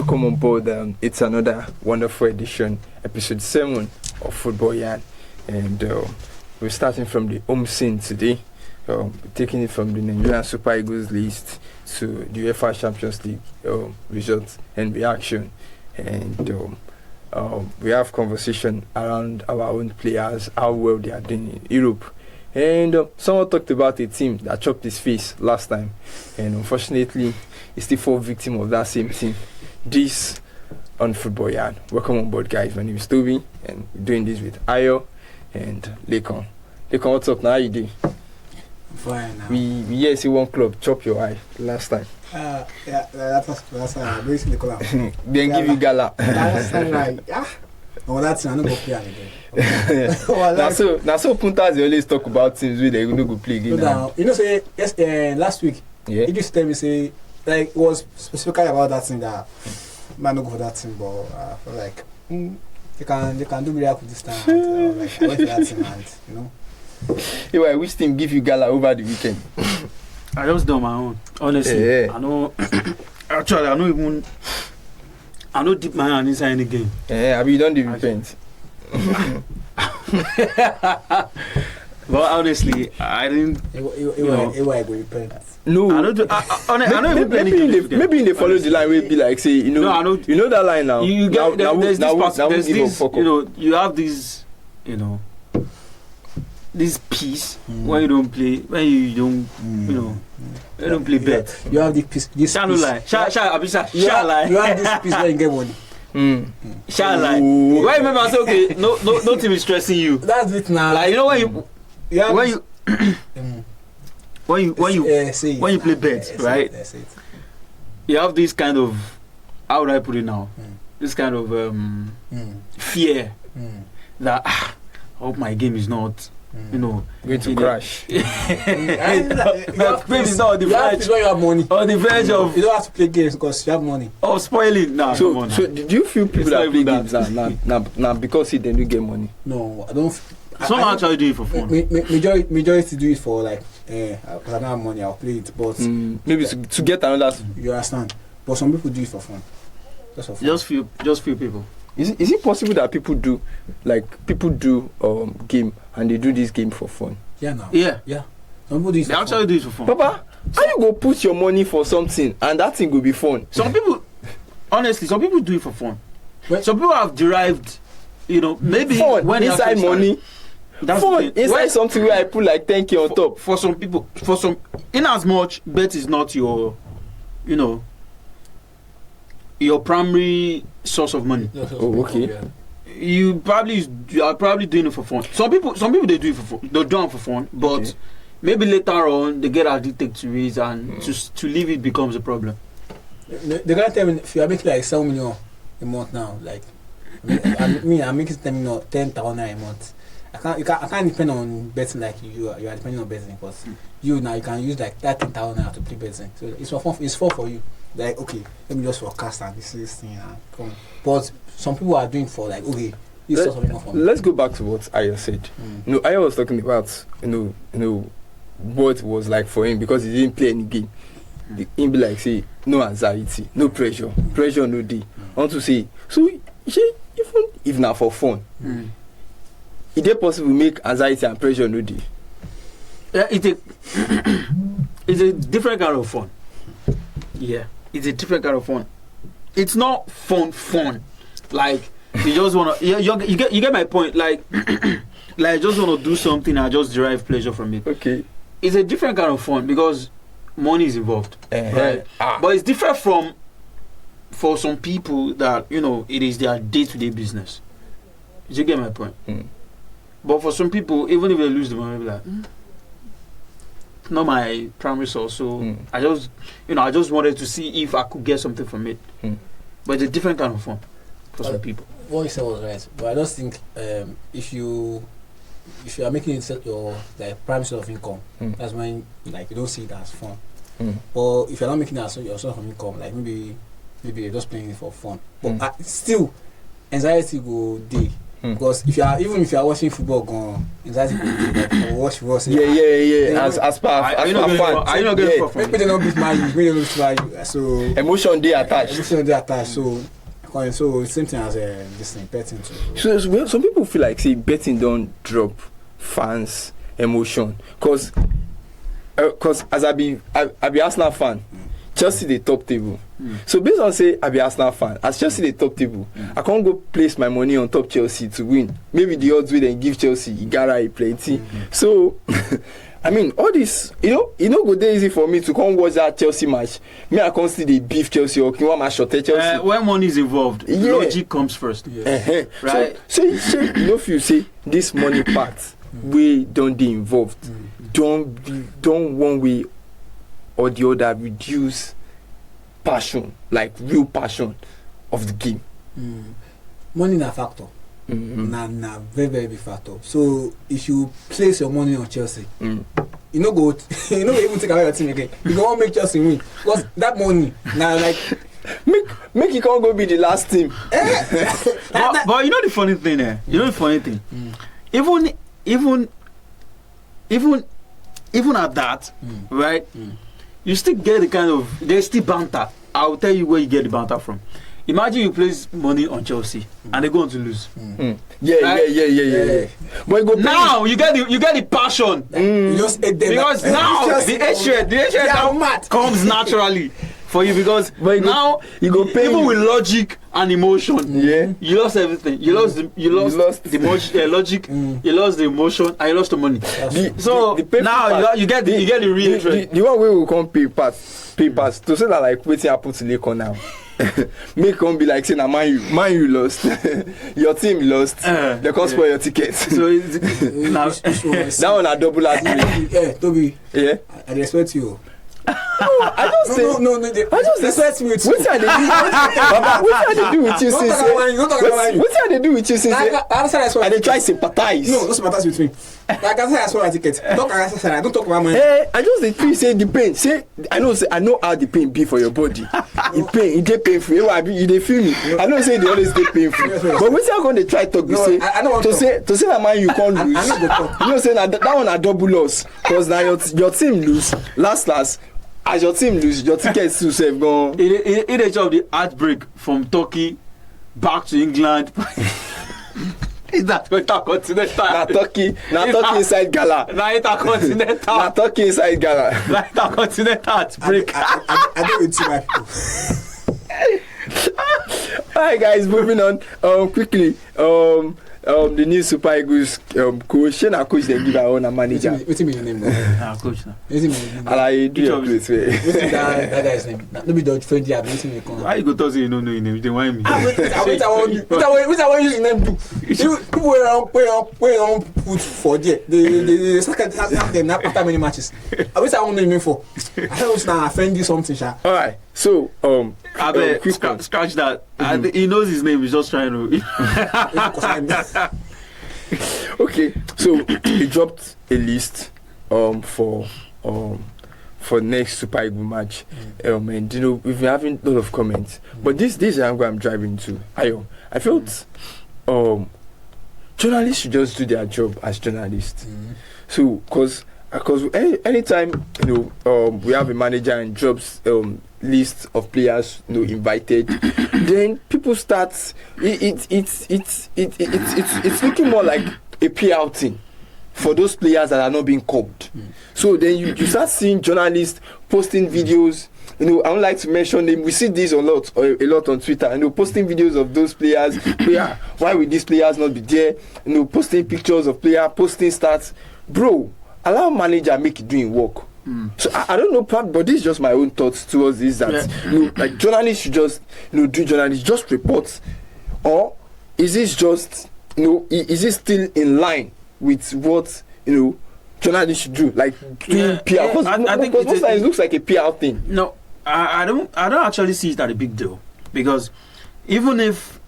Welcome on board. It's another wonderful edition, episode 7 of Football Yarn. And we're starting from the home scene today. Taking it from the Nigerian Super Eagles list to the UEFA Champions League results and reaction. And we have conversation around our own players, how well they are doing in Europe. And someone talked about a team that chopped his face last time. And unfortunately, he's still fall victim of that same thing. This on Football Yarn. Welcome on board, guys. My name is Toby, and we're doing this with Ayo and Lekon. Lekon, what's up now? How you doing? Fine now. We see one club chop your eye last time. Yeah, that was last time. Basically, Then give you gala. Last time, like, oh, that's I'm not going to play again. Now so Puntas they always talk about teams where they no go play again. Now. You know, say yes, last week, he just tell me say like it was specifically about that thing that man no go for that thing, but like they can do miracle this time. Like I went for that thing, and you know. Anyway, which team give you gala over the weekend? I just done my own. Honestly, I know. Actually, I know deep my hand inside any game. Have you done the repent? But honestly, I didn't. It will repent. No, I don't do. I don't even play any game. Maybe in the follow the line will be like say you know. No, I know. You know that line now. You get there's this. You know, you have this. You know. This piece when you don't play, when you don't, you know, you don't play bet. You have this piece. This shall piece. lie. Shall lie. You have this piece when you get money. Shall lie. Why remember I say okay? No team is stressing you. That's it now. Like you know when you play bet, right? That's it. You have this kind of, how would I put it now? This kind of fear that I hope my game is not. You know, going to crash. My game is not on the verge. When you have money. On the verge of. You don't have to play games because you have money. Oh, spoiling. Nah, so did you feel people that play games now because they do get money? No, I don't. Some actually do it for fun. Majority do it for like, because I don't have money, I'll play it. But maybe to get another. You understand? But some people do it for fun. Just for fun. Just few people. Is it possible that people do game and they do this game for fun? Yeah, now. Yeah. Some people do it. They actually do it for fun. Papa, how you go put your money for something and that thing will be fun? Some people, honestly, some people do it for fun. Some people have derived, you know, maybe fun when inside money. That's fun inside something where I put like 10k on top. For some people, in as much bet is not your, you know, your primary source of money. Oh, okay. You are probably doing it for fun. Some people they do it for fun. They do it for fun, but maybe later on they get addicted to it, and to leave it becomes a problem. They're gonna tell me if you are making like 7 million a month now, like I'm making 10,000 a month. I can't depend on betting like you are depending on betting because you can use like 13,000 to play betting. So it's for fun. It's fun for you. Like okay, let me just forecast and this thing and come. But some people are doing for like okay, this is something for me. Let's go back to what Aya said. You know, Aya was talking about you know what was like for him because he didn't play any game. He be like say no anxiety, no pressure no day. I want to say so even if not for fun. Is it possible to make anxiety and pressure no day? Yeah, it's a different kind of fun. Yeah, it's a different kind of fun. It's not fun. Like you just wanna, you get my point. Like, like just wanna do something and just derive pleasure from it. Okay. It's a different kind of fun because money is involved, right? But it's different for some people that you know it is their day-to-day business. You get my point? But for some people, even if they lose the money, they'll be like, not my primary source. So I just wanted to see if I could get something from it. But it's a different kind of fun for some people. What you said was right, but I just think if you are making it your like primary source of income, that's when like you don't see it as fun. But if you're not making it as your source of income, like maybe you're just playing it for fun. But still, anxiety go day. Because if you are watching football, go exactly like watch football. Yeah. As part fan. Are you not getting for Maybe they don't beat Man U. Maybe they don't beat Man U. So emotion they attached. So same thing as this thing betting too. So some people feel like say betting don't drop fans' emotion, cause as I be Arsenal fan, Chelsea the top table. So based on say I be Arsenal fan, as Chelsea the top table, I can't go place my money on top Chelsea to win. Maybe the odds will then give Chelsea Igara plenty. So I mean all this, go there easy for me to come watch that Chelsea match. Me I can't see the beef Chelsea or Kiwa match short Chelsea. When money is involved, logic comes first. Yes. Right? So if you say this money part, we don't be involved. Don't one way or the other reduce passion, like real passion of the game. Money na factor. Na very very big factor. So if you place your money on Chelsea, you no go even take away your team again. You go want make Chelsea win because that money now like make it can't go be the last team. But you know the funny thing even at that, right? You still get the kind of there's still banter. I'll tell you where you get the banter from. Imagine you place money on Chelsea and they're going to lose. Yeah. But go now you get the passion. You just ate them because now the hatred comes naturally for you because now you go pay even with logic and emotion. Yeah, you lost everything. You lost the logic. You lost the emotion and you lost the money. Now you get the real hatred. The one way we come pay pass to say that like waiting happen to Leko now. Make come be like saying Man U lost. Your team lost. They can't spoil your tickets. So that one a double at me. Yeah, Toby. Yeah. I respect you. I just say I just respect me too. What are they do with you since? What are they do with you since? And they try to sympathize. No, don't sympathize with me. Like I said, I saw a ticket. Don't talk about money. I just the three say the pain. Say I know how the pain be for your body. The pain, it dey painful. You dey feel me. I know say they always dey painful. But when you gonna try talk, you say to say that man you can't lose. You know say that one a double loss because now your team lose last. As your team lose, your tickets to save gone. In a job, the heartbreak from Turkey back to England. Is that intercontinental? Na Turkey inside Gala. Na intercontinental. Na Turkey inside Gala. Na intercontinental heartbreak. I don't with you, my people. Alright, guys, moving on. Quickly. The new Super Eagles coach, and coach they give our own manager. What's your name? Coach. I do your place. That guy's name. Let me do friendly. I'm meeting me. Why you go to say you don't know your name? They want me. Which I want use your name do. People were put for there. They second have them after many matches. I wish I want name for. I was now friendly something. All right. So I bet scratch that. He knows his name. He's just trying to. Okay, so he dropped a list for next Super Eagles match. And we've been having a lot of comments. But this is where I'm driving to. I felt journalists should just do their job as journalists. So because anytime we have a manager and drops list of players invited, then people start it's looking more like a PR thing for those players that are not being called. So then you start seeing journalists posting videos. I don't like to mention them. We see this a lot on Twitter. Posting videos of those players. Why will these players not be there? Posting pictures of players, posting stats. Bro, allow manager make it doing work. So I don't know, but this is just my own thoughts towards this. That like journalists should just do journalists just reports, or is this just is it still in line with what journalists should do, like doing PR? I think most times it looks like a PR thing. No, I don't actually see it as a big deal, because even if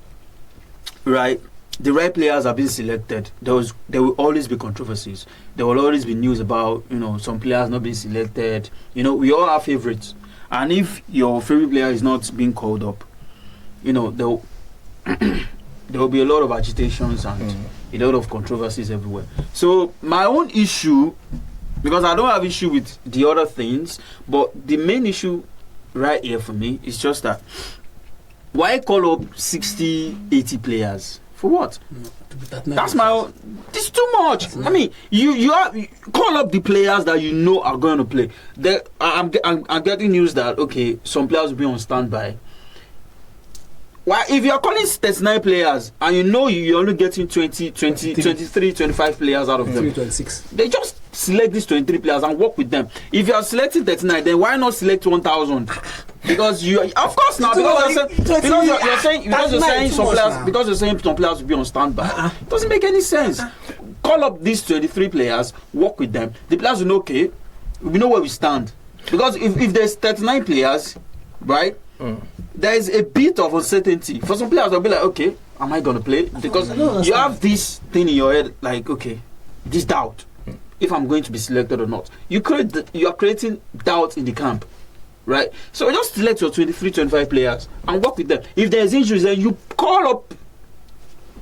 the right players are being selected, there will always be controversies. There will always be news about some players not being selected. We all have favorites, and if your favorite player is not being called up, there there will be a lot of agitations and a lot of controversies everywhere. So my own issue, because I don't have issue with the other things, but the main issue right here for me is just that why call up 60, 80 players? For what? That's my own. It's too much. I mean, you call up the players that you know are going to play. I'm getting news that okay, some players will be on standby. Why, if you are calling 39 players and you know you're only getting 23, 25 players out of them, 26. They just select these 23 players and work with them. If you are selecting 39, then why not select 1,000? Because you, of course, now because you're saying some players will be on standby. It doesn't make any sense. Call up these 23 players, work with them. The players will know, okay, we know where we stand. Because if there's 39 players, right, there is a bit of uncertainty. For some players, they'll be like, okay, am I going to play? Because you have this thing in your head, like, okay, this doubt, if I'm going to be selected or not. You are creating doubt in the camp. Right, so just select your 23, 25 players and work with them. If there's injuries, then you call up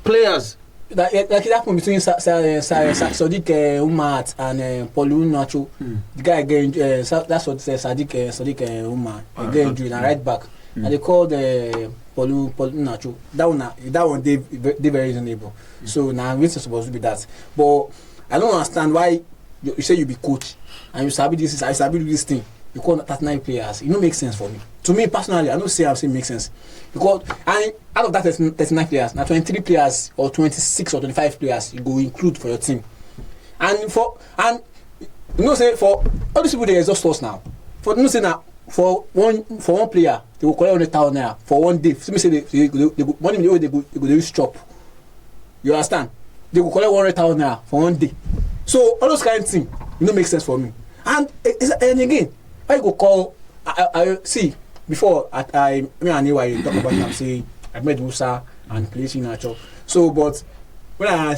players. Like it happened between Sadiq Umar and Paul Iheanacho. The guy again, that's what says Sadiq Umar again injured and right back. And they called Paul Iheanacho. That one they very reasonable. So now it's supposed to be that. But I don't understand why you say you be coach and you sabi this, I sabi do this thing. You call 39 players. It don't make sense for me. To me personally, I don't say I'm saying make sense. Because and out of that 39 players, now 23 players or 26 or 25 players you go include for your team. And you know say for all these people they exhaust us now. For you know say now for one player they will collect 100,000 naira for one day. So me say they go money they go use chop. You understand? They will collect 100,000 naira for one day. So all those kind of things, it don't make sense for me. And again, I go call. I see before me and you talk about them say I met Musa and place Iheanacho. So, but when I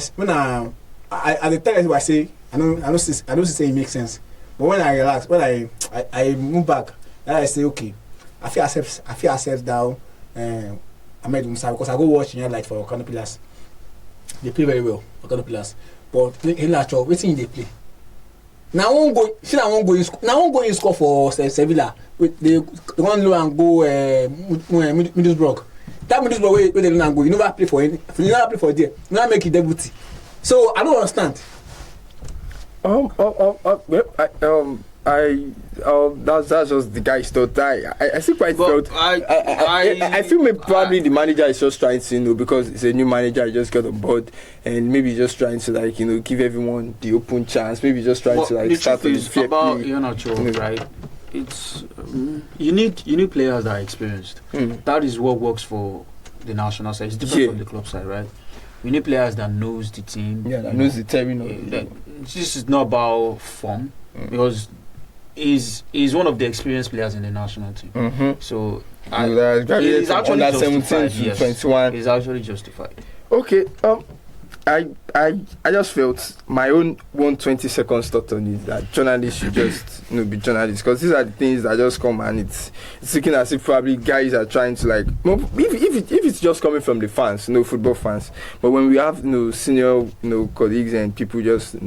at the time I say I don't say it makes sense. But when I relax, when I move back, then I say okay, I feel accept down. I met Musa because I go watch Light for Okano Pillars. They play very well, Okano Pillars. But Iheanacho, wetin they play? Now I won't go in score for Sevilla. They want low and go Middlesbrough. That Middlesbrough where they don't go. You never play for any. You never play for there. You never make it debut. So I don't understand. That's just the guy's thought. I still quite felt. I feel maybe probably the manager is just trying to, because it's a new manager, he just got on board, and maybe just trying to give everyone the open chance. Maybe just trying to start with fair about play. Iheanacho, right? It's you need players that are experienced. That is what works for the national side. It's different from the club side, right? We need players that knows the team. Yeah, that knows the terminal. This is not about form because he's one of the experienced players in the national team. So it's actually justified. Yes, 21. It's actually justified. Okay. I just felt my own 120-second thought on it that journalists should just be journalists, because these are the things that just come and it's looking as if probably guys are trying to if it's just coming from the fans, football fans, but when we have senior colleagues and people just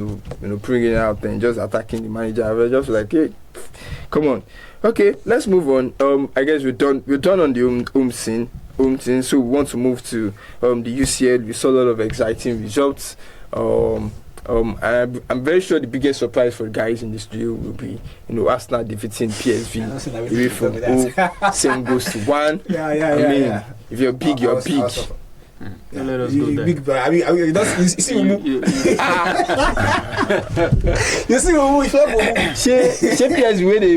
bringing it out and just attacking the manager, we're just like, hey, come on. Okay, let's move on. I guess we're done on the scene. So we want to move to the UCL. We saw a lot of exciting results. I'm very sure the biggest surprise for guys in this studio will be Arsenal defeating PSV away from 7 goals to 1. I mean, if you're big, you're big. Let us go there. Big boy. I mean, you see Umu. You see Umu.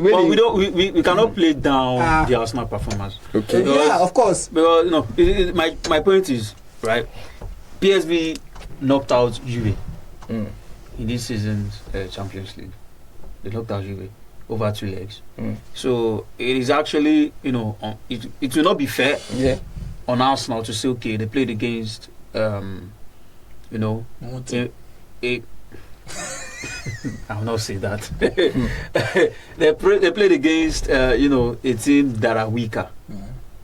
But we cannot play down the Arsenal performance. Okay. Yeah, of course. Because my point is right. PSV knocked out Juve in this season's Champions League. They knocked out Juve over 2 legs. So it is actually it will not be fair. Yeah. On Arsenal to say okay, they played against I will not say that. They played against a team that are weaker,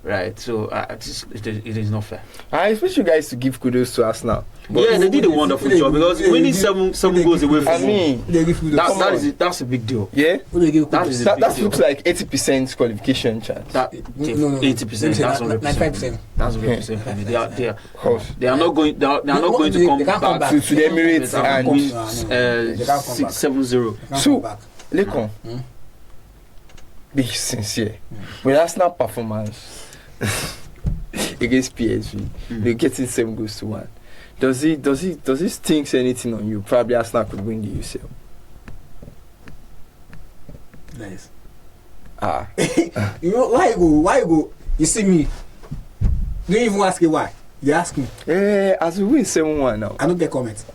right? So it is not fair. I expect you guys to give kudos to us now. Yeah, they did a wonderful job because winning seven goals away from that's a big deal. Yeah, that deal. looks like 80% qualification chance. That 80%. That's 100%. That's 100% for me. They are not going. They are not going to come back to the Emirates and win 6-7-0. So, Lekon, be sincere. With Arsenal performance against PSG, they're getting 7 goals to 1. Does it stink anything on you? Probably Arsenal could win the UCL. Nice. You know why you go? You see me. Don't even ask me why. You ask me. As we win 7-1 now. I don't get comments.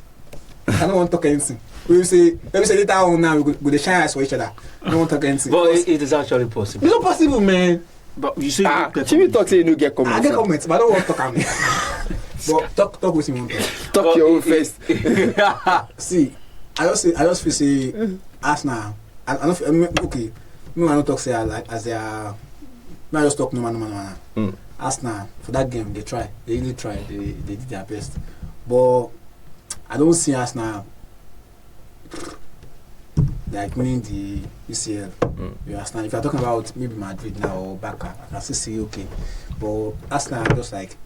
I don't want to talk anything. We say later on now we go to shine eyes for each other. I don't want to talk anything. But it is actually possible. It's not possible, man. But you say Chimi talk say you no get comments. I get comments, but I don't want to talk at me. But talk with me. Talk your own first. See, I just feel say Arsenal. I don't feel, okay. Me I don't talk say as they are. Me I just talk no man. Arsenal for that game they try. They really try. They did their best. But I don't see Arsenal like winning the UCL. You understand? If you're talking about maybe Madrid now or Barca, I can still say okay. But Arsenal are just like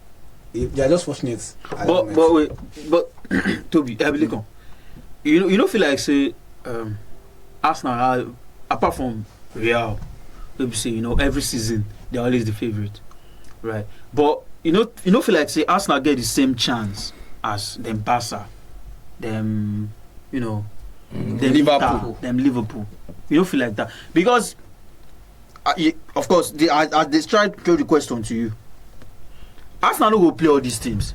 they are just fortunate. But Toby, you don't feel like say Arsenal are, apart from Real, maybe say every season they're always the favorite, right? But you don't feel like say Arsenal get the same chance as them Barca, them Liverpool. You don't feel like that because, of course, they try to throw the question to you. Arsenal no go play all these teams.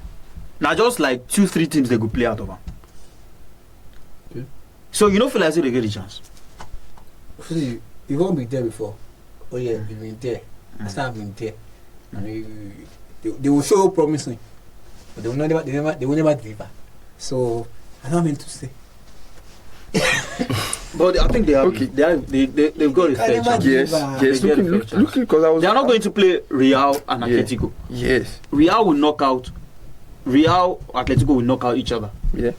Now just like 2-3 teams they go play out of them. Okay. So you don't feel like they get a chance. See, you won't be there before. Oh yeah, you've been there. Arsenal have been there, and they will show promising, but they will never deliver. So I don't mean to say. But I think they are okay. They've got a fair chance. Yes. Looking because they are not going to play Real and Atletico. Yes. Real, Atletico will knock out each other. Yeah.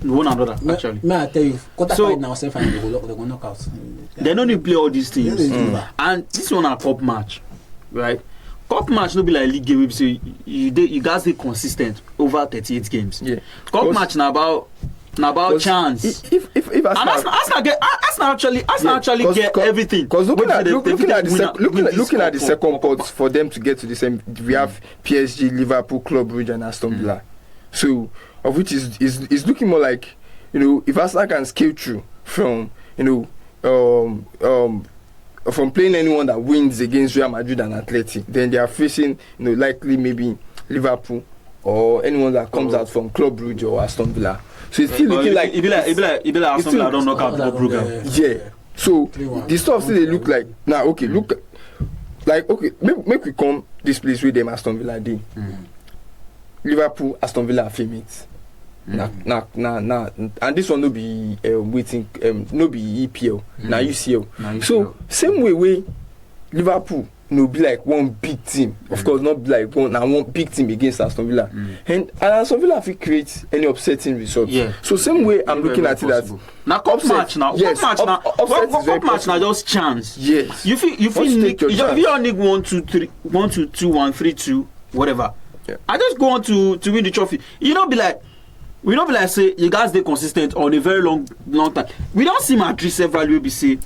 One another actually. May I tell you, quarterfinal now, semi-final they will knock out. They don't need to play all these teams. And this one a cup match, right? Cup match no be like league game. We say you guys be consistent over 38 games. Yeah. Cup match na about chance. If Arsenal actually get everything. Because looking at the second pot for them to get to the same, we have PSG, Liverpool, Club Brugge, and Aston Villa. So, of which is looking more like if Arsenal can scale through from from playing anyone that wins against Real Madrid and Atleti, then they are facing likely maybe Liverpool or anyone that comes out from Club Brugge or Aston Villa. So it's still looking like it be like Aston Villa don't knock out the program. Yeah. So the stuff still they look like now. Okay, look like okay. Make we come this place with them Aston Villa did. Liverpool, Aston Villa are mates. Nah. And this one no be waiting. No be EPL. Now UCL. So same way Liverpool. Be like one big team. Of course, not be like one big team against Aston Villa. And Aston Villa if create any upsetting results. Yeah. So same way I'm looking at it that now cup match now. Yes, cup match now just chance. Yes. You feel if you only 1-2-3, 1-2-2, 1-3-2, whatever. Yeah. I just go on to win the trophy. We don't be like say you guys they consistent on a very long time. We don't see Madrid say value be say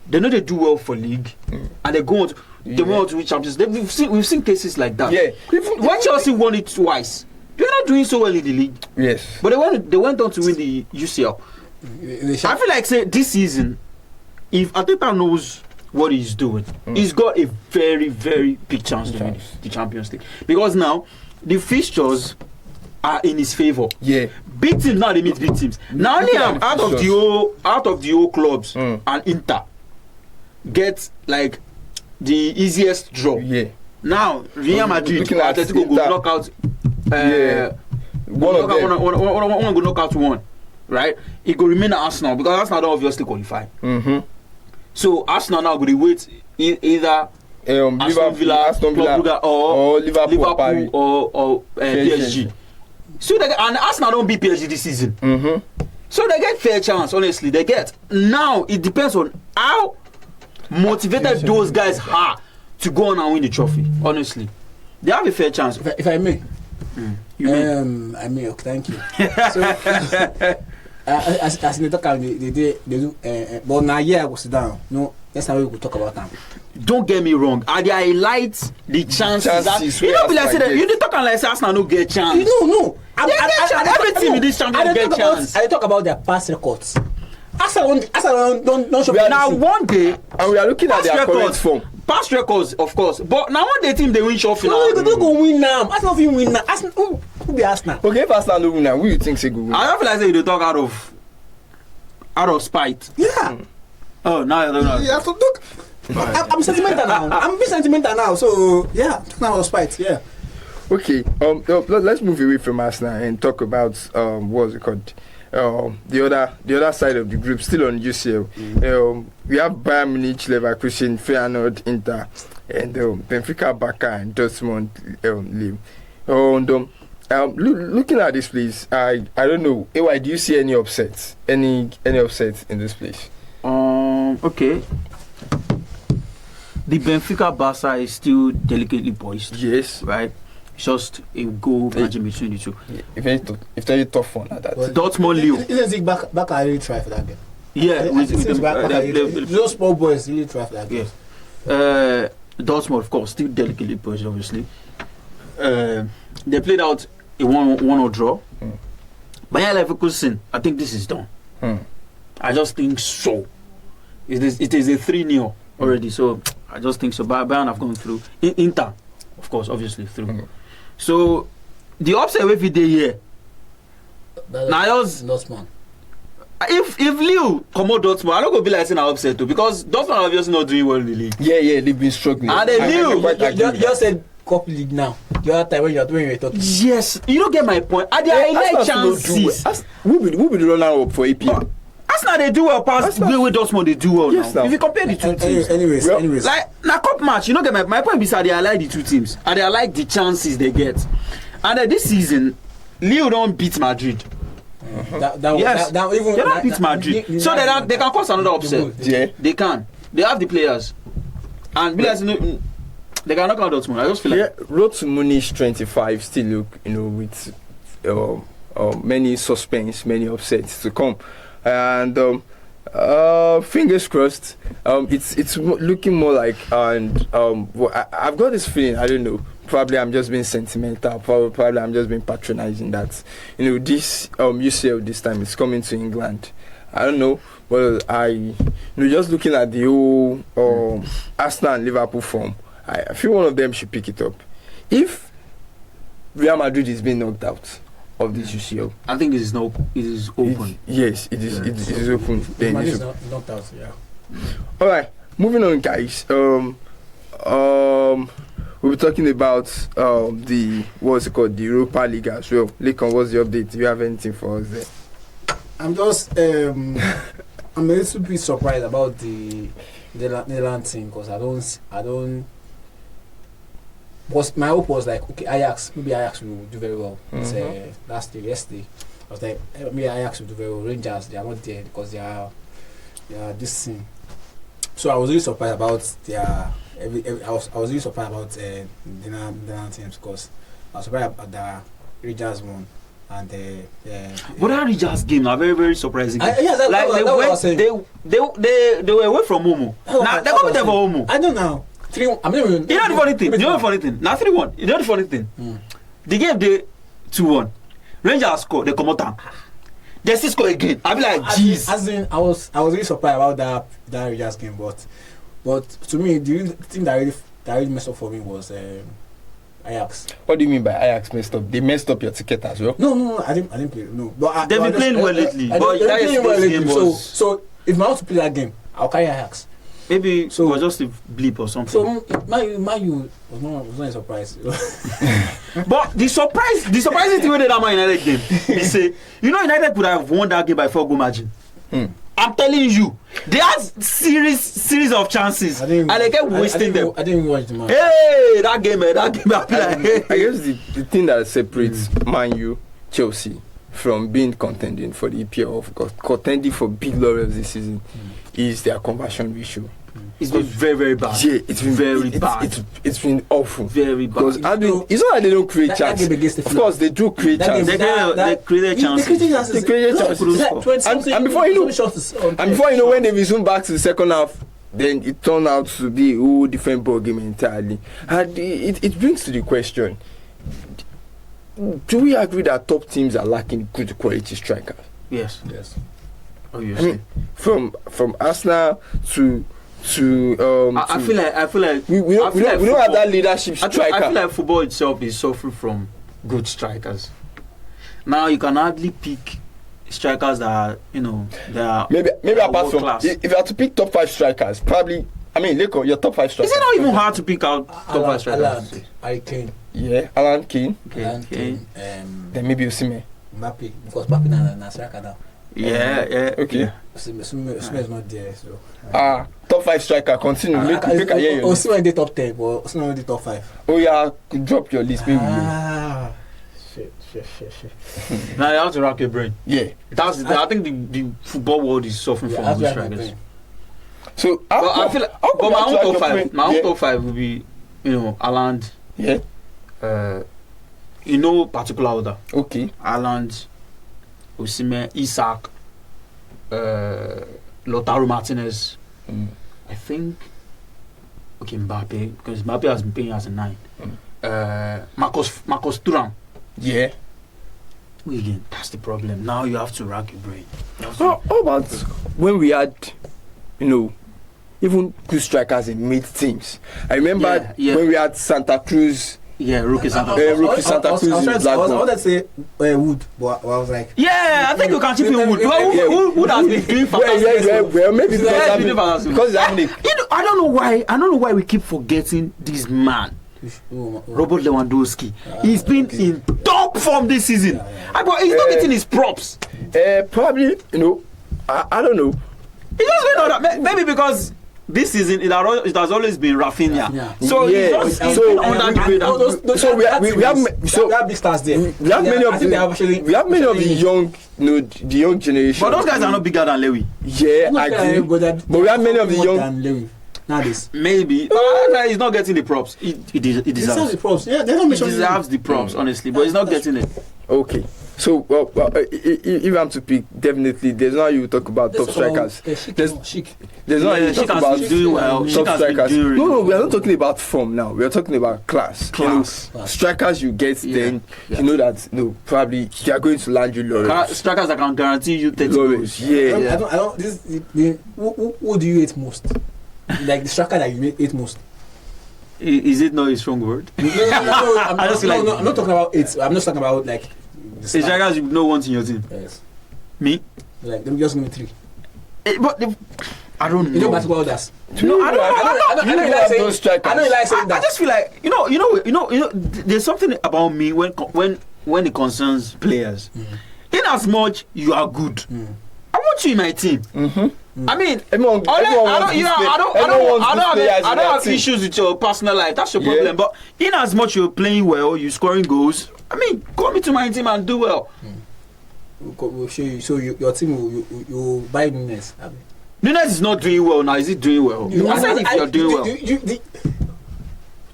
they know they do well for league and they go on to they want to win Champions League. We've seen cases like that. Yeah. When Chelsea won it twice, they're not doing so well in the league. Yes. But they went on to win the UCL. I feel like say this season, if Arteta knows what he's doing, he's got a very, very big chance to win the Champions League. Because now the fixtures are in his favour. Yeah. Big teams now they meet big teams. Now only out of the old clubs and Inter get like the easiest draw. Yeah. Now Real Madrid Atletico go knock out one go knock out one. Right? It go remain at Arsenal because Arsenal don't obviously qualify. So Arsenal now go to wait either Aston Villa, Aston Villa, Club Brugge, or Liverpool, Paris. or PSG. So they get, and Arsenal don't beat PSG this season. Mm-hmm. So they get fair chance. Honestly, they get. Now it depends on how motivated those guys are to go on and win the trophy. Honestly, they have a fair chance. If I may, I may. Okay, thank you. So, as they talk about they do, but now I go sit down. No, that's how we could talk about them. Don't get me wrong. I highlight the chances. You don't be like say you talk like Arsenal no get chance. No. Every team in this championship get chance. I talk about their past records. Arsenal don't show. Now one day, and we are looking at their current form. Past records, of course, but now one day team they win short final. No, they go win now. Arsenal will win now. Arsenal who be Arsenal? Okay, if Arsenal don't win now, who you think say go win? I don't feel like say you talk out of spite. Yeah. Oh, now I don't know. You have to look. I'm sentimental now. I'm being sentimental now. So yeah, talking out of spite. Yeah. Okay. Let's move away from Arsenal and talk about what's it called? The other side of the group, still on UCL. We have Bayern Munich, Leverkusen, Feyenoord, Inter, and Benfica, Barca, and Dortmund, Lille. Looking at this place, I don't know. AY, do you see any upsets? Any upsets in this place? Okay. The Benfica Barca is still delicately poised. Yes. Right. It's just a goal margin between the two. Yeah. If very tough one at that. Well, Dortmund Lille. Isn't it back I really try for that game? Yeah, those small boys really try for that game. Yeah. Dortmund, of course, still delicately poised, obviously. They played out a 1-1 draw. Bayer Leverkusen, I think this is done. I just think so. It is a 3-0 already, so I just think so. Bayern have gone through. Inter, of course, obviously through. So the upset every day here. Now Dortmund. If Lille come out Dortmund, I don't go be like saying upset too, because Dortmund are obviously not doing well in the league. Yeah, they've been struggling. And then Lille, you said Cup League now. The other time when you were talking. Yes, you don't get my point. Are there any chances? Who be the runner up for AP? Arsenal they do well past the way Dortmund they do well now. If you compare the two teams. Anyways. Like na cup match, you don't get my point is they like the two teams and they like the chances they get. And this season, Lille don't beat Madrid. They don't beat Madrid. So they can cause another upset. Yeah. They can. They have the players. And they can knock out Dortmund. I just feel like road to Munich 25 still look, with many suspense, many upsets to come. And fingers crossed. It's looking more like, and I've got this feeling. I don't know. Probably I'm just being sentimental. Probably I'm just being patronizing. That this UCL this time is coming to England. I don't know. Well, just looking at the whole Arsenal and Liverpool form, I feel one of them should pick it up. If Real Madrid is being knocked out of this UCL, I think it is open. Yes, it is. It is open. Then it's knocked out. Yeah. All right, moving on, guys. We'll be talking about the Europa League as well. Lekon, what's the update? Do you have anything for us there? I'm just I'm a little bit surprised about the Netherlands team because I don't. My hope was like, okay, maybe Ajax will do very well. It's yesterday. I was like, maybe Ajax will do very well. Rangers, they are not there because they are this thing. So I was really surprised about their. I was really surprised about the Netherlands teams because I was surprised about the Rangers won. And but that Rangers game are very, very surprising. They were away from Momo. Now they're coming there for Momo. I don't know. 3-1. I mean, you know the funny thing. Now 3-1. You know the funny thing. The game they 2-1. Rangers score. They come out. They still score again. I be like, jeez. I was really surprised about that Rangers game, but to me, the thing that really messed up for me was Ajax. What do you mean by Ajax messed up? They messed up your ticket as well? No, I didn't play. No, but they've been playing well lately. So if I want to play that game, I'll carry Ajax. Maybe so, it was just a blip or something. So my you was not a surprise. But the surprising thing with that Man United game, they say, United could have won that game by 4 goal margin. I'm telling you, they had series of chances, and they kept wasting them. I didn't watch the match. Hey, that game. I feel like, I guess the thing that separates Man U, Chelsea from being contending for the EPL, of contending for big laurels this season, is their conversion ratio. It's been very, very bad. Yeah, it's been very bad. It's been awful. Very bad. Because it's not that they don't create chances. Of course, they do create chances. They created chances. They created chances. And before you know, when they resume back to the second half, then it turned out to be a whole different ball game entirely. And it brings to the question: do we agree that top teams are lacking good quality strikers? Yes. I Obviously. mean, from Arsenal to I feel like we don't have that leadership striker. I feel like football itself is suffering from good strikers. Now you can hardly pick strikers that are, they are maybe apart from class. if you have to pick top 5 strikers, probably Leko, your top 5 strikers. Is it not even hard to pick out top 5 strikers? Kane. Yeah, Alan Kane. Kane. Then maybe Osimhen. Mbappe, because Mbappe na striker now. Yeah. Okay. Osimhen is not there, so. Top 5 striker. Continue. Make a year. Osimhen in the top 10, but Osimhen in the top 5. Oh yeah, drop your list, maybe. Shit. Now you have to rack your brain. Yeah. I think the football world is suffering from good strikers. So, I feel like, but my own top 5 will be, Haaland. Yeah. Particular order. Okay. Haaland, Osimhen, Isak, Lautaro Martinez. I think. Okay, Mbappe, because Mbappe has been playing as a 9. Marcus Thuram. Yeah. Again, that's the problem. Now you have to rack your brain. How about when we had, even good strikers in mid teams? I remember when we had Santa Cruz. Yeah, Rookie Santa Cruz. I wanted to say Wood, but I was like, yeah, I think you can chip in Wood. Wood has been doing fantastic. Well, maybe because I don't know why we keep forgetting this man. Robert Lewandowski. He's been in top form this season. But he's not getting his props. Probably, I don't know. He just went on that. Maybe because this season it has always been Rafinha. So he's been under the radar. So we have big stars there. We have many of the young, the young generation. But those guys are not bigger than Lewy. Yeah, I agree. But we have many of the young. Maybe he's not getting the props. He deserves the props. Yeah, they don't he deserves the props, honestly, but he's not getting it. Okay. So, if I'm to pick, definitely, there's no you talk about top strikers. There's no you talk about doing well. Top strikers. No, we are not talking about form now. We are talking about class. Strikers you get, then you know that probably they are going to land you laurels. Strikers that can guarantee you 30 goals. Yeah. I don't. Who do you hate most? Like the striker that you hate most. Is it not a strong word? No. I'm not talking about it. I'm not talking about like. The strikers you don't want in your team. Yes. Me? Like them just give me 3. I don't know. You know about others. No, I don't know you like saying that. I just feel like there's something about me when it concerns players. In as much you are good, I want you in my team. I mean, I don't have issues with your personal life. That's your problem. But in as much you're playing well, you're scoring goals. I mean, call me to my team and do well. We'll show you. So your team will buy Nunes. Nunes is not doing well now. Is he doing well? I said if you're doing well. The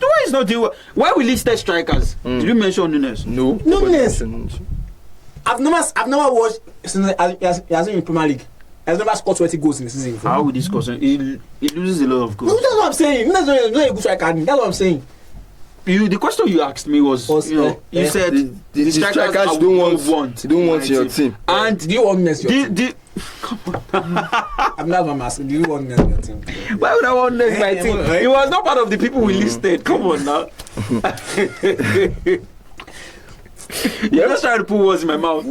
way he's not doing well. Why we listed strikers? Did you mention Nunes? No. Nunes. I've never watched since he has been in Premier League. He has never scored 20 goals in the season. How would this cause? He loses a lot of goals. No, that's what I'm saying. Nunes is not a good striker. That's what I'm saying. The question you asked me was you said the strikers don't want your team. And do you want Nunes your team? Come on. I'm not going to ask. Do you want Nunes your team? Why would I want Nunes my team? He was not part of the people we listed. Come on now. You're just trying to put words in my mouth.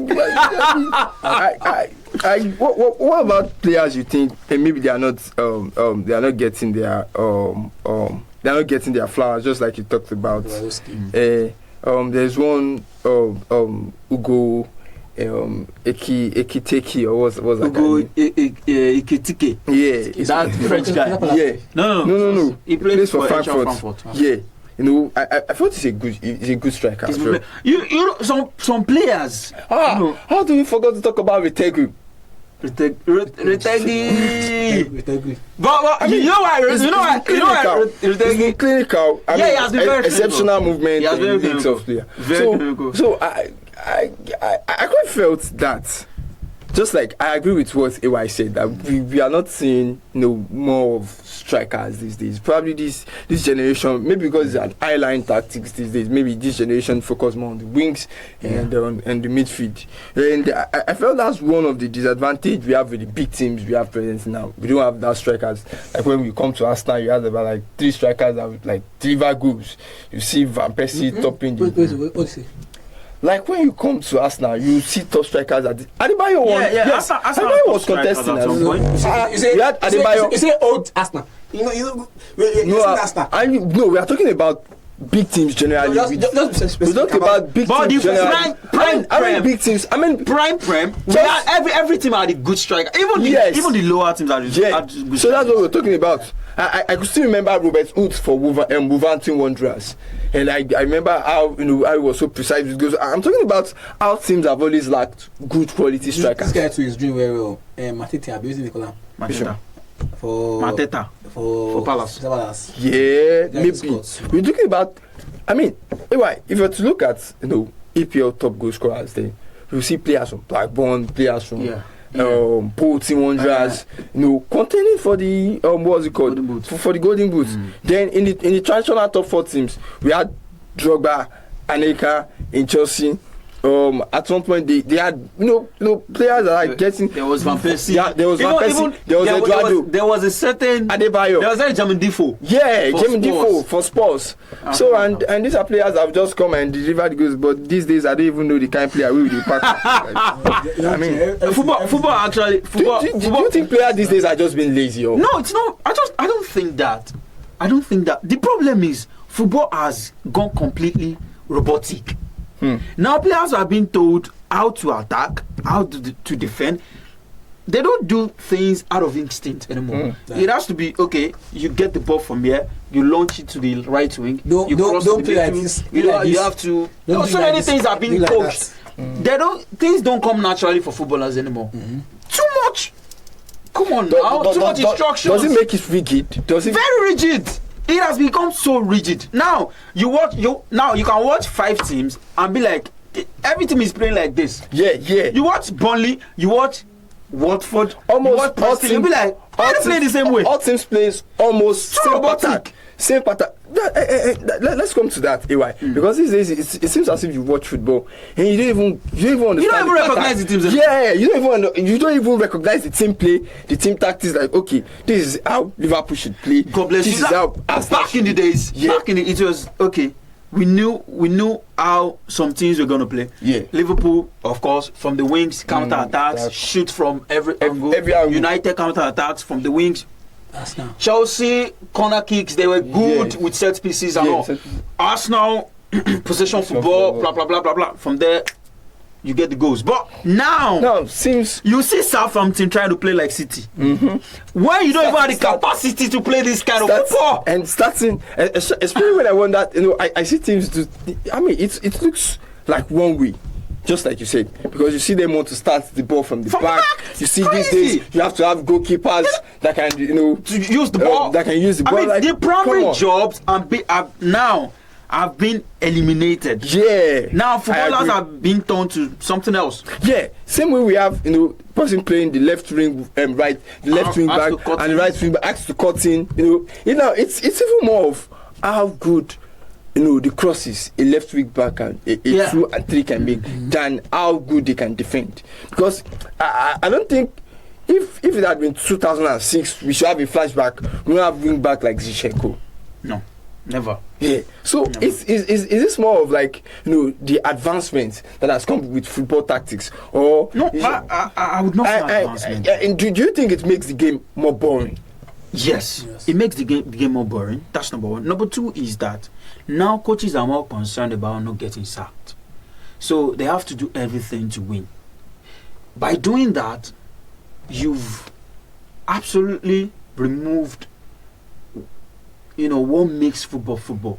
What about players you think maybe they are not getting their they're not getting their flowers, just like you talked about. There's one Ugo, Ekiteke or what's that guy? Iketike. Yeah, That French guy. Yeah. No. He plays for Frankfurt. Yeah. You know, I thought he's a good striker. You know, some players. How do we forget to talk about Retegu? Retegi. But you know why? Retegi Clinical. I mean, he has been very exceptional movement. He has been very of player. Very so I quite felt that. Just like I agree with what AY said, that we are not seeing more of strikers these days. Probably this generation, maybe because it's an eye-line tactics these days, maybe this generation focus more on the wings and the midfield. And I felt that's one of the disadvantage we have with the big teams we have present now. We don't have that strikers. Like when we come to Arsenal, you have about like 3 strikers that would like deliver goals. You see Van Persie topping the... What is it? Like when you come to Arsenal, you see top strikers at Adebayo won. Yes. Arsenal was contesting at some point. You had Adebayo. You say old Arsenal. No, we are talking about big teams generally. We talk about big teams generally. Prime big teams. I mean prime. Every team had a good striker. Even the lower teams had good. So that's what we're talking about. I could still remember Robert Woods for Wolverhampton Wanderers, and I remember how I was so precise with goals. I'm talking about how teams have always lacked good quality strikers. This guy too is doing very well. Mateta, abusing Nicola. Mateta for Palace. Yeah, maybe we're talking about. I mean, anyway, if you were to look at EPL top goal scorers, then you see players from Blackburn, players from. Bolton Wanderers, contending for the what's it called? For the Golden Boots. Then in the traditional top 4 teams, we had Drogba, Anelka in Chelsea. At one point they had players that are getting. There was Van Persie. Yeah, there was Van Persie. There was Eduardo. There was a certain Adebayo. There was a German Defoe. Yeah, German Defoe for Spurs. So and these are players that have just come and delivered goals, but these days I don't even know the kind of player we will pack. I mean, football actually. Do you think players these days are just being lazy? Or? No, it's not. I don't think that. The problem is football has gone completely robotic. Now players are being told how to attack, how to defend. They don't do things out of instinct anymore. It has to be you get the ball from here, you launch it to the right wing. Don't play like this. You have to. So many things are being coached. Things don't come naturally for footballers anymore. Too much. Come on now. Too much instructions. Does it make it rigid? Very rigid. It has become so rigid. Now you can watch 5 teams and be like, every team is playing like this. Yeah. You watch Burnley, you watch Watford, almost Preston, you'll be like, why they play the same way? All teams plays almost same pattern. Let's come to that, AY. Because these days it seems as if you watch football and you don't even understand. You don't even recognize the teams. Yeah, you don't even recognize the team play, the team tactics. Like, okay, this is how Liverpool should play. God bless you. This is how back in the days. It was okay. We knew how some teams were gonna play. Yeah. Liverpool, of course, from the wings, counter attacks, shoot from every angle. United counter attacks from the wings. Chelsea corner kicks, they were good with set pieces and all. Arsenal possession football, blah blah blah blah blah. From there, you get the goals. But now seems you see Southampton trying to play like City. When you don't even have the capacity to play this kind of football. And starting, especially when I want that, I see teams do. I mean, it looks like one way. Just like you said, because you see them want to start the ball from the back. You see these days you have to have goalkeepers that can, to use the ball. That can use the ball. I mean, the primary jobs have been eliminated. Yeah. Now footballers are being turned to something else. Yeah. Same way we have, person playing the left wing, right, the left wing back, and the right wing back acts to cut in. It's even more of how good. The crosses a left wing back and a 2 and 3 can make than how good they can defend. Because I don't think if it had been 2006 we should have a flashback. We don't have wing back like Zinchenko. No, never. Yeah. So never. Is this more of like the advancement that has come with football tactics or no? I would not say advancement. And do you think it makes the game more boring? Yes. It makes the game more boring. That's number one. Number two is that now coaches are more concerned about not getting sacked, so they have to do everything to win. by doing that, you've absolutely removed, what makes football,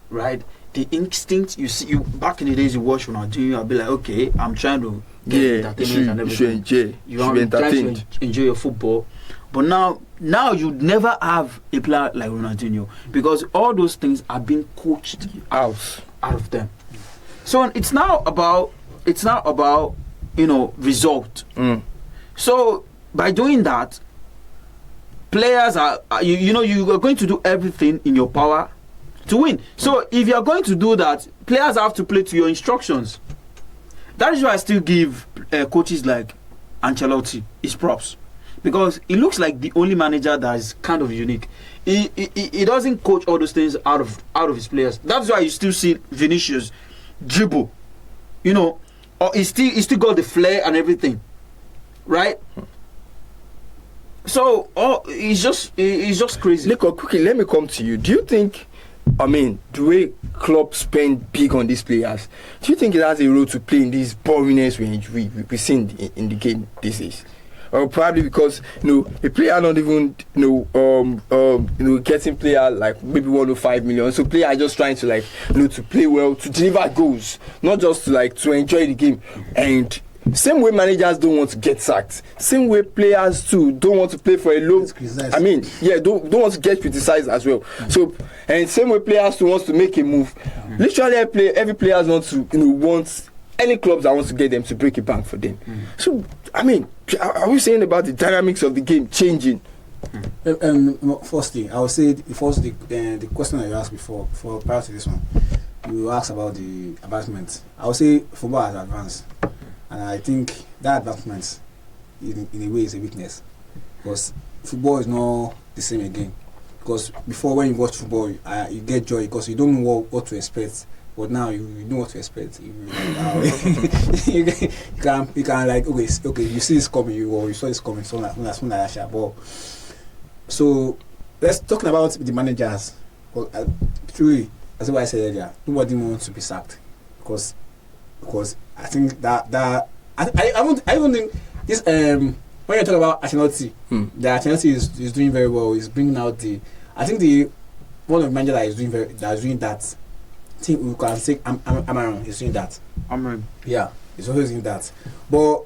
right? The instinct you see, back in the days you watch Ronaldinho, I'll be like, okay, I'm trying to get entertainment and everything. You are trying to enjoy your football, but now you'd never have a player like Ronaldinho because all those things are being coached out of them. So it's now about result. So by doing that, players are you are going to do everything in your power to win. So if you are going to do that, players have to play to your instructions. That is why I still give coaches like Ancelotti his props, because he looks like the only manager that is kind of unique. He doesn't coach all those things out of his players. That's why you still see Vinicius dribble, or he still got the flair and everything, right? So it's just crazy. Look, quickly, let me come to you. Do you think, the way clubs spend big on these players, do you think it has a role to play in this boringness we see in the game these days? Or probably because a player not even getting player like maybe 105 million. So player are just trying to to play well, to deliver goals, not just to enjoy the game. And same way managers don't want to get sacked, same way players too don't want to play for a low. Don't want to get criticized as well. So and same way players too wants to make a move. Literally every player wants to wants any clubs that wants to get them to break a bank for them. So are we saying about the dynamics of the game changing? Firstly, I would say the question that you asked before prior to this one, you asked about the advancement. I would say football has advanced, and I think that advancement in a way is a weakness, because football is not the same again. Because before, when you watch football, you get joy because you don't know what to expect. But now you know what to expect. You can okay, you see this coming, you saw this coming, so like that. But so let's talking about the managers. Truly, that's what I said earlier. Nobody wants to be sacked because I think that I don't think this when you talk about Ancelotti, the Ancelotti is doing very well. He's bringing out one of the managers that is doing that. I think we can say Amaran is doing that. Amaran. Yeah, he's always doing that. But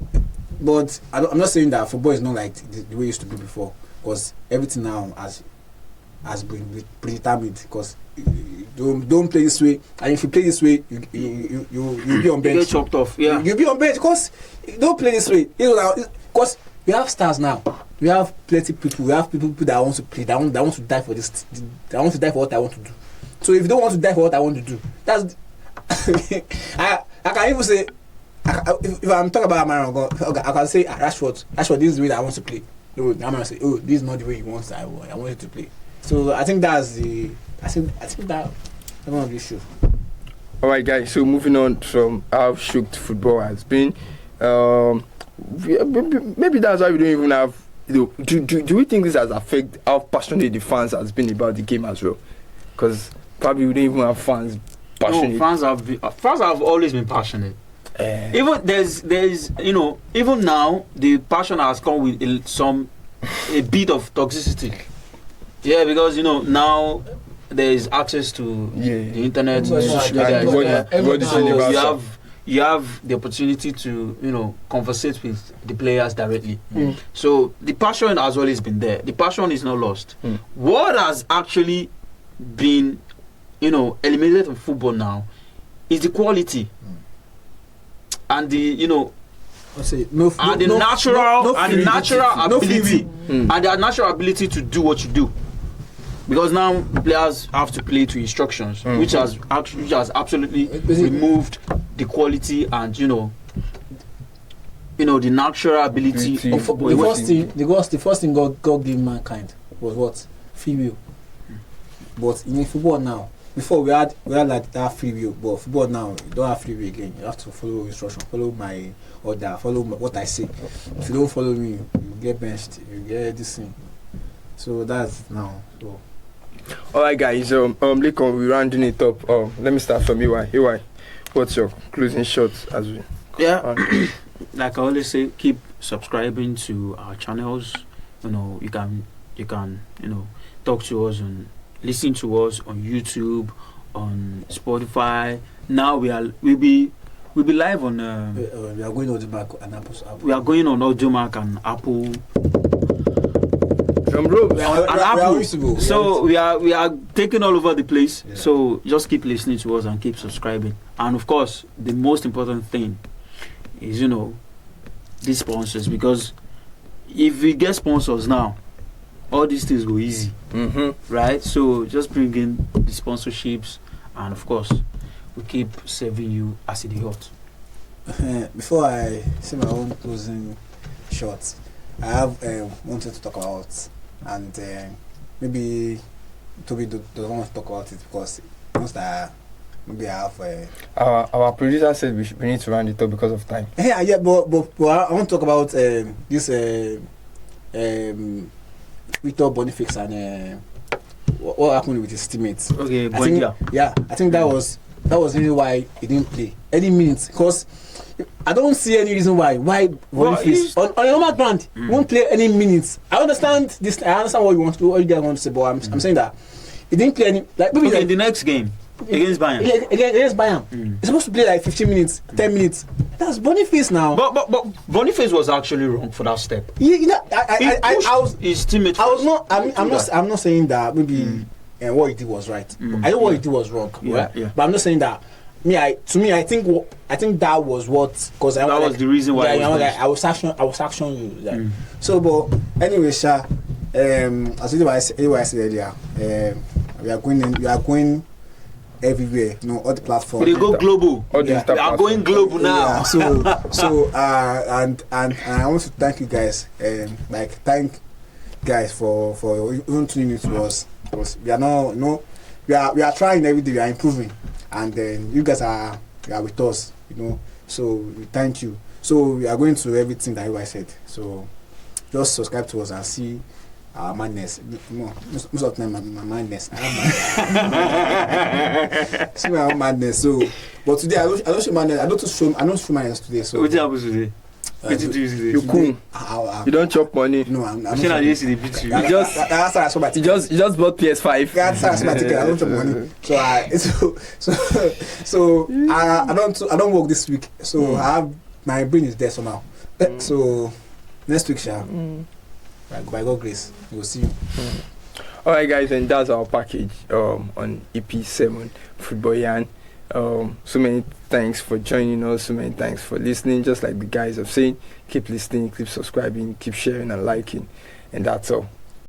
I'm not saying that football is not like the way it used to be before, because everything now has been predetermined. Because don't play this way, and if you play this way, you'll be on bench. You get chopped off. Yeah, you'll be on bench because don't play this way. Because we have stars now. We have plenty people. We have people that want to play. That want to die for this. That want to die for what I want to do. So if you don't want to die for what I want to do, that's I can even say if I'm talking about Amaran, I can say Rashford, this is the way that I want to play. No, Amaran say, this is not the way you want. I want you to play. So I think that's I think that one of the issue. All right, guys. So moving on from how shook football has been, maybe that's why we don't even have. Do we think this has affected how passionate the fans has been about the game as well? Because probably we don't even have fans passionate. No, fans have always been passionate. Even there's even now the passion has come with a bit of toxicity. Yeah, because now there is access to the internet, social media. You have the opportunity to conversate with the players directly. So the passion has always been there. The passion is not lost. What has actually been eliminated from football now is the quality and the natural ability to do what you do, because now players have to play to instructions, which has absolutely removed the quality and the natural ability of football. The first thing God gave mankind was what? Free will. But in football now, before we had like that free will, but football now you don't have free will again. You have to follow instruction, follow my order, follow what I say. If you don't follow me, you get benched, you get this thing. So that's now. So. All right, guys. Lekon, we're rounding it up. Let me start from EY. EY, what's your closing shots as we? Yeah. like I always say, keep subscribing to our channels. You know, you can talk to us and listen to us on YouTube, on Spotify. Now we'll be live on. We are going on the back and Apple. We are going on Audiomack and Apple. So we are taking all over the place. Yeah. So just keep listening to us and keep subscribing. And of course, the most important thing is these sponsors, because if we get sponsors now, all these things go easy, right? So just bring in the sponsorships, and of course, we keep serving you as it is hot. Before I say my own closing shots, I have wanted to talk about, and maybe Toby doesn't want to talk about it because most maybe I have. Our producer said we need to round it up because of time. Yeah, but I want to talk about this Victor Boniface and what happened with his teammates. Okay, I think that was really why he didn't play any minutes, because I don't see any reason why Boniface on a normal ground won't play any minutes. I understand this. I understand what you want to do, what you guys want to say, but I'm saying that he didn't play any. Maybe in the next game against Bayern. Against Bayern, he's supposed to play like 15 minutes, 10 minutes. That's Boniface now. But Boniface was actually wrong for that step. I was his teammate. I'm not saying that maybe what he did was right. I know what he did was wrong. Yeah. But I'm not saying that. I think that was what, because that was the reason why. I was actioning you. Like. So, but anyway, Sha, as I said earlier, we are going everywhere, all the platforms. We go global. We are going global now. Yeah, and I want to thank you guys. Thank guys for even tuning in to us. Because we are trying every day. We are improving, and then you guys are with us. So we thank you. So we are going to everything that I said. So just subscribe to us and see our madness. Most of the time, my madness. See my own madness. So, but today I don't show madness. I don't show madness today. So what happens today? What did you do you cool. You don't chop money. No, I'm not. You just you just bought PS5. That's my ticket. I don't chop money. So I don't work this week. So I have my brain is there somehow. So next week, by God grace, we'll see you. Alright guys, and that's our package on EP7 Football Yarn. So many thanks for joining us, so many thanks for listening. Just like the guys have said, keep listening, keep subscribing, keep sharing and liking, and that's all.